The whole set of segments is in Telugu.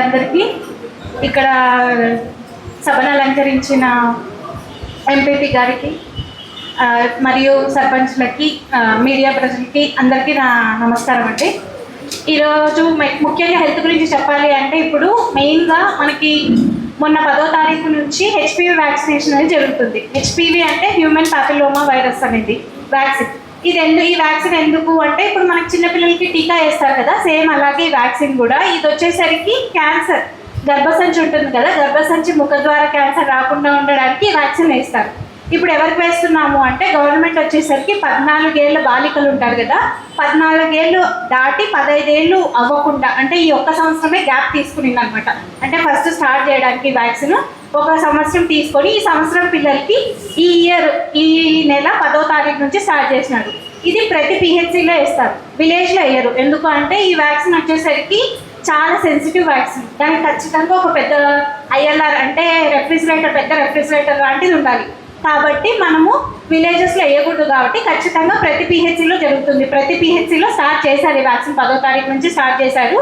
అందరికీ, ఇక్కడ సభను అలంకరించిన ఎంపీపీ గారికి మరియు సర్పంచ్లకి, మీడియా ప్రజలకి అందరికీ నా నమస్కారం అండి. ఈరోజు ముఖ్యంగా హెల్త్ గురించి చెప్పాలి అంటే, ఇప్పుడు మెయిన్గా మనకి మొన్న 10వ తారీఖు నుంచి హెచ్పివి వ్యాక్సినేషన్ అనేది జరుగుతుంది. హెచ్పివి అంటే హ్యూమన్ పాపిలోమా వైరస్ అనేది వ్యాక్సిన్. ఈ వ్యాక్సిన్ ఎందుకు అంటే, ఇప్పుడు మనకి చిన్నపిల్లలకి టీకా వేస్తారు కదా, సేమ్ అలాగే ఈ వ్యాక్సిన్ కూడా. ఇది వచ్చేసరికి క్యాన్సర్, గర్భసంచి ఉంటుంది కదా, గర్భసంచి ముఖద్వార క్యాన్సర్ రాకుండా ఉండడానికి ఈ వ్యాక్సిన్ వేస్తారు. ఇప్పుడు ఎవరికి వేస్తున్నాము అంటే, గవర్నమెంట్ వచ్చేసరికి 14 ఏళ్ళ బాలికలు ఉంటారు కదా, 14 ఏళ్ళు దాటి 15 ఏళ్ళు అవ్వకుండా, అంటే ఈ ఒక్క సంవత్సరమే గ్యాప్ తీసుకునింది అనమాట. అంటే ఫస్ట్ స్టార్ట్ చేయడానికి వ్యాక్సిన్ 1 సంవత్సరం తీసుకొని, ఈ సంవత్సరం పిల్లలకి ఈ నెల 10వ తారీఖు నుంచి స్టార్ట్ చేసినారు. ఇది ప్రతి పిహెచ్సిలో వేస్తారు, విలేజ్లో వేయరు. ఎందుకు అంటే, ఈ వ్యాక్సిన్ వచ్చేసరికి చాలా సెన్సిటివ్ వ్యాక్సిన్. దానికి ఖచ్చితంగా ఒక పెద్ద ఐఎల్ఆర్ అంటే పెద్ద రెఫ్రిజిరేటర్ లాంటిది ఉండాలి. కాబట్టి మనము విలేజెస్లో వేయకూడదు. కాబట్టి ఖచ్చితంగా ప్రతి పిహెచ్సిలో జరుగుతుంది. ప్రతి పిహెచ్సిలో స్టార్ట్ చేశారు ఈ వ్యాక్సిన్, 10వ తారీఖు నుంచి స్టార్ట్ చేశారు.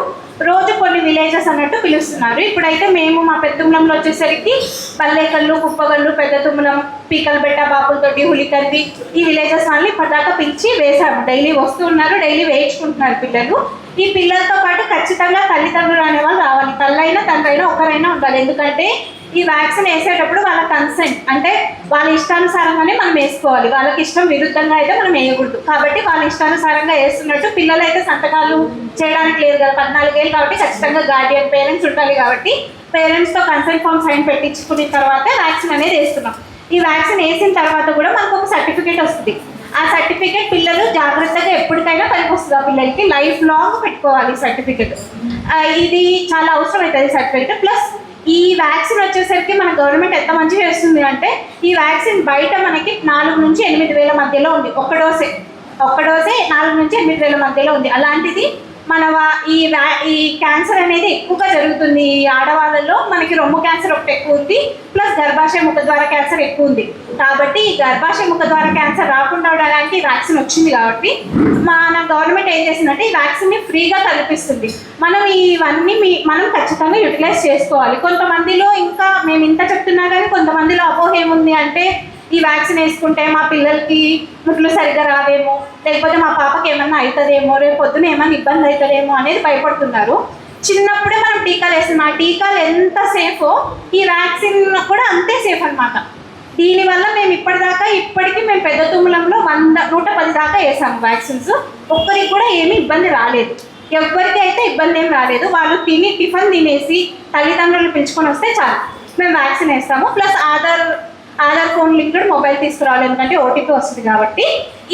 రోజు కొన్ని విలేజెస్ అన్నట్టు పిలుస్తున్నారు. ఇప్పుడైతే మేము మా పెద్ద వచ్చేసరికి పల్లేకల్లు, కుప్పగల్లు, పెద్ద తుమ్మలం, పీకలబెట్ట, బాపులతోటి, హులికల్వి, ఈ విలేజెస్ వాళ్ళని ఇప్పటిదాకా పిలిచి వేశాము. డైలీ వస్తూ ఉన్నారు, డైలీ వేయించుకుంటున్నారు పిల్లలు. ఈ పిల్లలతో పాటు ఖచ్చితంగా తల్లిదండ్రులు అనేవాళ్ళు రావాలి. తల్లైనా తండ్రైనా ఒకరైనా ఉండాలి. ఎందుకంటే ఈ వ్యాక్సిన్ వేసేటప్పుడు వాళ్ళ కన్సెంట్, అంటే వాళ్ళ ఇష్టానుసారంగానే మనం వేసుకోవాలి. వాళ్ళకి ఇష్టం విరుద్ధంగా అయితే మనం వేయకూడదు. కాబట్టి వాళ్ళ ఇష్టానుసారంగా వేస్తున్నట్టు, పిల్లలు అయితే సంతకాలు చేయడానికి లేదు కదా, 14 ఏళ్ళు కాబట్టి ఖచ్చితంగా గార్డియన్ పేరెంట్స్ ఉండాలి. కాబట్టి పేరెంట్స్తో కన్సెంట్ ఫామ్ సైన్ పెట్టించుకున్న తర్వాత వ్యాక్సిన్ అనేది వేస్తున్నాం. ఈ వ్యాక్సిన్ వేసిన తర్వాత కూడా మనకు ఒక సర్టిఫికేట్ వస్తుంది. ఆ సర్టిఫికేట్ పిల్లలు జాగ్రత్తగా ఎప్పటికైనా పనికి వస్తుంది. ఆ పిల్లలకి లైఫ్ లాంగ్ పెట్టుకోవాలి సర్టిఫికేట్. ఇది చాలా అవసరం అవుతుంది సర్టిఫికేట్. ప్లస్ ఈ వ్యాక్సిన్ వచ్చేసరికి మన గవర్నమెంట్ ఎంత మంచిగా చేస్తుంది అంటే, ఈ వ్యాక్సిన్ బయట మనకి 4 నుంచి 8 వేల మధ్యలో ఉంది. ఒక్క డోసే 4 నుంచి 8 వేల మధ్యలో ఉంది. అలాంటిది మన ఈ క్యాన్సర్ అనేది ఎక్కువగా జరుగుతుంది. ఈ ఆడవాళ్ళలో మనకి రొమ్ము క్యాన్సర్ ఒకటి ఎక్కువ ఉంది, ప్లస్ గర్భాశయ ముఖద్వార క్యాన్సర్ ఎక్కువ ఉంది. కాబట్టి ఈ గర్భాశయ ముఖద్వార క్యాన్సర్ రాకుండా ఉండడానికి వ్యాక్సిన్ వచ్చింది. కాబట్టి మన గవర్నమెంట్ ఏం చేసిందంటే, ఈ వ్యాక్సిన్ని ఫ్రీగా కల్పిస్తుంది. మనం మనం ఖచ్చితంగా యూటిలైజ్ చేసుకోవాలి. కొంతమందిలో ఇంకా మేము ఇంత చెప్తున్నా కానీ కొంతమందిలో అపోహ ఏముంది అంటే, ఈ వ్యాక్సిన్ వేసుకుంటే మా పిల్లలకి ముట్లు సరిగ్గా రావేమో, లేకపోతే మా పాపకి ఏమన్నా అవుతుందేమో, రేపు పొద్దున ఏమన్నా ఇబ్బంది అవుతుందేమో అనేది భయపడుతున్నారు. చిన్నప్పుడే మనం టీకాలు వేస్తున్నాం. ఆ టీకాలు ఎంత సేఫో ఈ వ్యాక్సిన్ కూడా అంతే సేఫ్ అనమాట. దీనివల్ల మేము ఇప్పటికీ మేము పెద్ద తుమ్మలంలో 110 దాకా వేసాము వ్యాక్సిన్స్. ఒక్కరికి కూడా ఏమీ ఇబ్బంది రాలేదు. ఎవరికి అయితే ఇబ్బంది ఏం రాలేదు. వాళ్ళు టిఫిన్ తినేసి తల్లిదండ్రులు పిలుచుకొని వస్తే చాలు, మేము వ్యాక్సిన్ వేస్తాము. Plus Aadhaar phone linked mobile తీసుకురావాలి, ఎందుకంటే ఓటీపీ వస్తుంది. కాబట్టి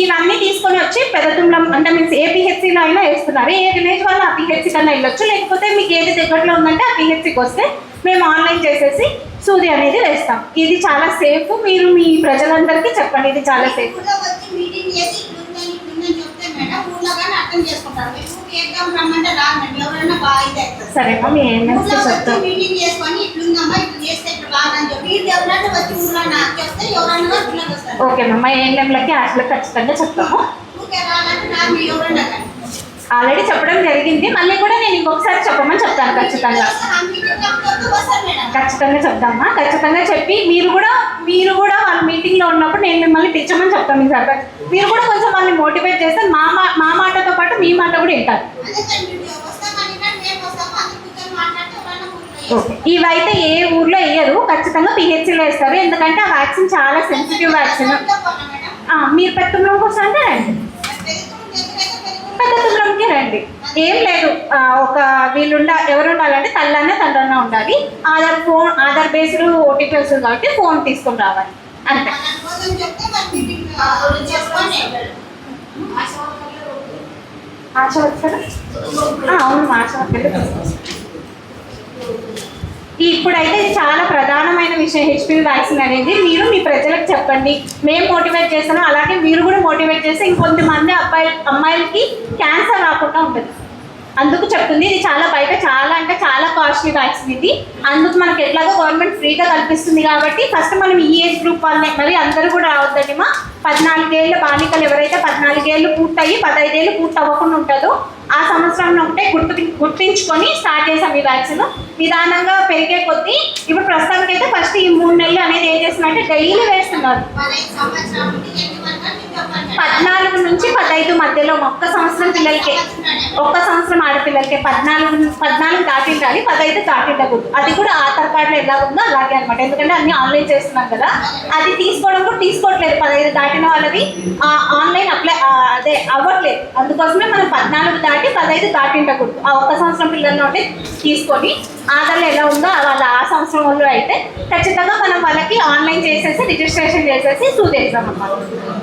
ఇవన్నీ తీసుకొని వచ్చి పెద్ద తుమ్మలం అంటే మీన్స్ ఏ పిహెచ్సిలో అయినా వేస్తున్నారు. ఏ విలేజ్ వాళ్ళు ఆ పిహెచ్సి కన్నా వెళ్ళొచ్చు. లేకపోతే మీకు ఏది దగ్గరలో ఉందంటే ఆ పిహెచ్సికి వస్తే మేము ఆన్లైన్ చేసేసి సూది అనేది వేస్తాం. ఇది చాలా సేఫ్. మీరు మీ ప్రజలందరికీ చెప్పండి, ఇది చాలా సేఫ్. సరేమ్మా, మీ ఏఎన్ఎంకి చెప్తాం. ఓకేమ్మా, మా ఏఎన్ఎంలకి అట్లా ఖచ్చితంగా చెప్తాము. ఆల్రెడీ చెప్పడం జరిగింది, మళ్ళీ కూడా నేను ఇంకొకసారి చెప్పమని చెప్తాను. ఖచ్చితంగా చెప్తామా. ఖచ్చితంగా చెప్పి మీరు కూడా వాళ్ళ మీటింగ్లో ఉన్నప్పుడు నేను మిమ్మల్ని పిలిచమని చెప్తాను. మీ సర్పంచ్ మీరు కూడా కొంచెం వాళ్ళని మోటివేట్ చేస్తే మా మాటతో పాటు మీ మాట కూడా వింటారు. ఓకే, ఇవైతే ఏ ఊర్లో వేయరు, ఖచ్చితంగా పిహెచ్సిలో వేస్తారు. ఎందుకంటే ఆ వ్యాక్సిన్ చాలా సెన్సిటివ్ వ్యాక్సిన్. మీరు పెద్ద తుమ్మలంకి వస్తారంటే రండి, పెద్ద తుమ్మలంకి రండి. ఏం లేదు, ఒక ఎవరు ఉండాలంటే తల్లన్నా తండ్రన్నా ఉండాలి. ఆధార్ బేస్డ్ ఓటీపీ వస్తుంది కాబట్టి ఫోన్ తీసుకొని రావాలి, అంతే. ఆశ వచ్చారా? అవును, ఆశ వచ్చారు. ఇప్పుడైతే ఇది చాలా ప్రధానమైన విషయం, హెచ్పివి వ్యాక్సిన్ అనేది. మీరు మీ ప్రజలకు చెప్పండి, మేము మోటివేట్ చేస్తాను. అలాగే మీరు కూడా మోటివేట్ చేస్తే ఇంకొంతమంది అమ్మాయిలకి క్యాన్సర్ రాకుండా ఉంటుంది. అందుకు చెప్తుంది. ఇది బయట చాలా కాస్ట్లీ వ్యాక్సిన్ ఇది. అందుకు మనకి ఎట్లాగో గవర్నమెంట్ ఫ్రీగా కల్పిస్తుంది. కాబట్టి ఫస్ట్ మనం ఈ ఏజ్ గ్రూప్ వాళ్ళనే, మరి అందరూ కూడా రావద్దండి. 14 ఏళ్ళ బాలికలు ఎవరైతే 14 ఏళ్ళు పూర్తయ్యి 15 ఏళ్ళు పూర్తి అవ్వకుండా ఉంటుందో ఆ సంవత్సరంలో ఒకటే గుర్తించుకొని స్టార్ట్ చేసాం ఈ వ్యాక్సిన్. నిదానంగా పెరిగే కొద్దీ ఇప్పుడు ప్రస్తుతానికి అయితే ఫస్ట్ ఈ 3 నెలలు అనేది ఏం చేస్తున్నారంటే డైలీ వేస్తున్నారు. 14 నుంచి 15 మధ్యలో ఒక్క సంవత్సరం పిల్లలకే, ఒక్క సంవత్సరం ఆడపిల్లలకే 14 దాటిండాలి, 15 దాటిండకూడదు. అది కూడా ఆధార్ కార్డులో ఎలా ఉందో అలాగే అనమాట. ఎందుకంటే అన్ని ఆన్లైన్ చేస్తున్నాం కదా, అది తీసుకోవడం కూడా తీసుకోవట్లేదు 15 దాటిన వాళ్ళది ఆన్లైన్ అప్లై అదే అవ్వట్లేదు. అందుకోసమే మనం 14 దాటి 15 దాటిండకూడదు. ఆ ఒక్క సంవత్సరం పిల్లల్లో ఉంటే తీసుకొని ఆధార్లో ఎలా ఉందో వాళ్ళ ఆ సంవత్సరం వాళ్ళు అయితే ఖచ్చితంగా మనం వాళ్ళకి ఆన్లైన్ చేసేసి రిజిస్ట్రేషన్ చేసేసి సూది ఎగ్జామ్ అన్నమాట.